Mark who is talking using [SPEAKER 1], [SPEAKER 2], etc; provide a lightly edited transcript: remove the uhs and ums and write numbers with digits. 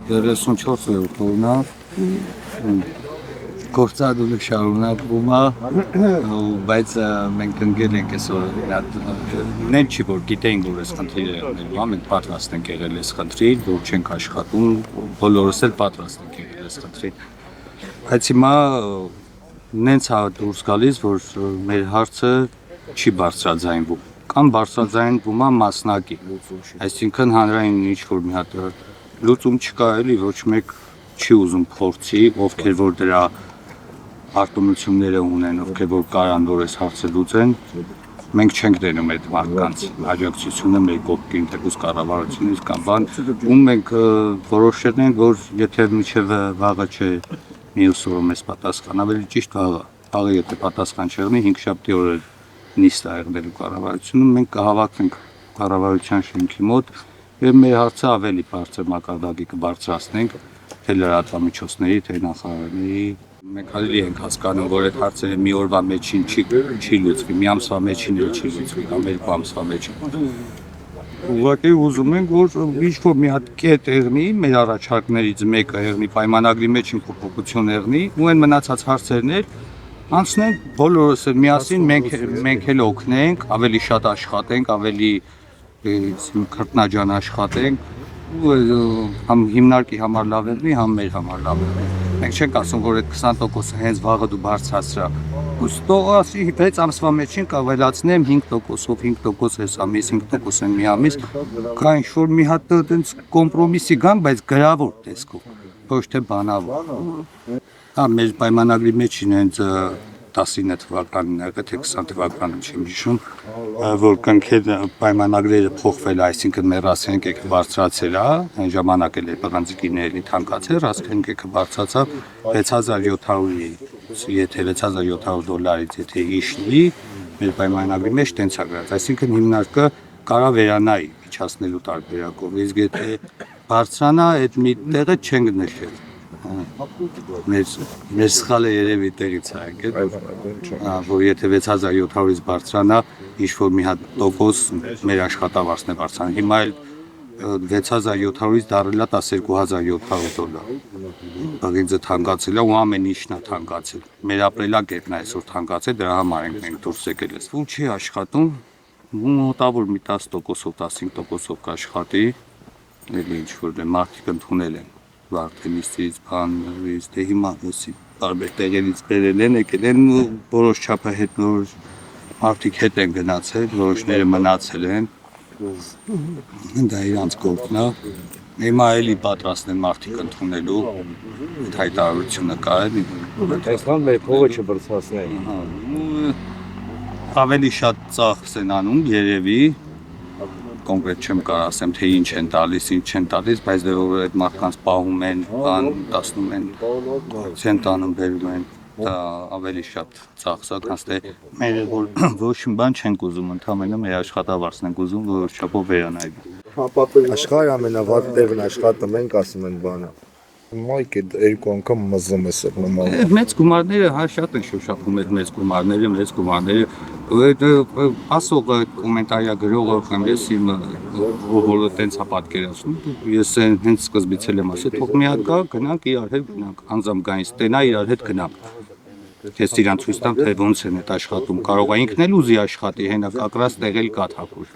[SPEAKER 1] 34 տոննա գործադուլը շարունակվում է բայց մենք ընկել ենք այսօր նեն չի որ գիտեինք որ այս խնդիրը եղնելու է մենք պատրաստ ենք եղել այս խնդրին որ չենք աշխատում բոլորս էլ պատրաստ ենք եղել այս խնդրին բայց հիմա նենց է դուրս գալիս որ մեր հարցը չի բարձրաձայնվում կամ բարձրաձայնվում է մասնակի այսինքն հանրային ինչ որ մի հատ լուծում չկա էլի ոչ մեկ չի ուզում փորձի ովքեր որ դրա արտոնությունները ունեն ովքեր որ կարան որ այս հարցը լուծեն մենք չենք դնում այդ մարդկանց աջակցությունը մեր կողքին թեկուզ կառավարությունից կամ բան ու մենք որոշել ենք որ եթե մինչև վաղը չէ մյուս օրը մեզ պատասխան ավելի ճիշտ վաղը եթե պատասխան չեղնի 5-7 օրը նիստ է եղնելու կառավարությունը մենք կհավաքենք կառավարության շենքի մոտ եւ մեր հարցը ավելի բարձր մակարդակի կբարձրացնենք թե լրատվամիջոցների թե նախարարների մենք հալի ենք հասկանում որ այդ հարցերը մի օրվա մեջին չի լուծվի մի ամսվա մեջին էլ չի լուծվի կամ երկու ամսվա մեջին ուղղակի ուզում ենք որ ինչ-որ մի հատ կետ եղնի մեր առաջարկներից մեկը եղնի պայմանագրի մեջ փոփոխություն եղնի ու այն մնացած հարցերն անցնենք բոլորս միասին մենք էլ օգնենք ավելի շատ աշխատենք ավելի քրտնաջան աշխատենք համ հիմնարկի համար լավ եղնի համ մեր համար լավ եղնի մենք չենք ասում որ այդ 20%-ը հենց վաղը դու բարձրացրա ուստով ասի 6 ամսվա մեջին կավելացնեմ 5%-ով 5% այս ամիս 5% են մի ամիս կա ինչ-որ մի հատ այդպես կոմպրոմիսի գան բայց գրավոր տեսքով ոչ թե բանավոր հա մեր պայմանագրի մեջ հենց 19 թվականին եղել թե 20 թվականին չեմ հիշում որ կնքել պայմանագրերը փոխվել այսինքն մեռասենկ եք բարձրացել այն ժամանակ էլ բղանձիկիների թանկացել ռասկենկ եք բարձրացավ 6700-ի եթե $6,700 եթե իշնի մեր պայմանագրի մեջ տենց է գրած այսինքն հիմնարկը կարա վերանայի իջացնելու տարբերակով իսկ եթե բարձրանա այդ մի տեղը չենք նշել մեր սխալը երևի տեղից է եկել որ եթե 6700-ից բարձրանա ինչ-որ մի հատ տոկոս մեր աշխատավարձն է բարձրանում հիմա էլ 6700-ից դառել է $12,700 բղինձը թանկացել է ու ամեն ինչն է թանկացել մեր ապրելակերպն է այսօր թանկացել դրա համար ենք մենք դուրս եկել ես ու չի աշխատում մոտավոր մի 10%-ով 15%-ով կաշխատի էլի ինչ-որ մարդիկ ընդունել են Վարդենիստից, բաններից, դե հիմա հոսի տարբեր տեղերից բերել են, եկել են ու որոշ չափը հետ նոր մարդիկ հետ են գնացել, որոշները մնացել են, դա իրանց կողքն է, հիմա էլի պատրաստ են մարդիկ ընդունելու, այդ հայտարարությունը կա էլի։
[SPEAKER 2] Տեսնան մեր փողը չբրցացնեն։
[SPEAKER 1] Ավելի շատ ծախս են անում երևի, կոնկրետ չեմ կարող ասեմ թե ինչ են տալիս, ինչ չեն տալիս, բայց դե որ այդ մարդկանց պահում են, բան տասնում են, չեն տանում բերում են, դա ավելի շատ ծախս է, քան թե մեր ոչ մի բան չենք ուզում, ընդհանրապես մեր աշխատավարձն ենք ուզում, որ չափով վերանայվի։
[SPEAKER 3] Աշխարհի ամենավատ տեղն աշխատում ենք, ասում են բանը։ Մայք է երկու անգամ մզում ես նոմալ։
[SPEAKER 1] Մեծ գումարները հա շատ են շոշափում այդ մեծ գումարները ասողը կոմենտարիա գրողը ես իմ որը տենց է պատկերացնում ես հենց սկզբից էլ եմ ասել թող մի հատ գա գնանք իրար հետ գնանք անձամբ գային ստենա իրար հետ գնանք քեզ իրան ցույց տամ թե ոնց են այդ աշխատում կարող է ինքն էլ ուզի աշխատի հենա կակրած տեղել կա թափուր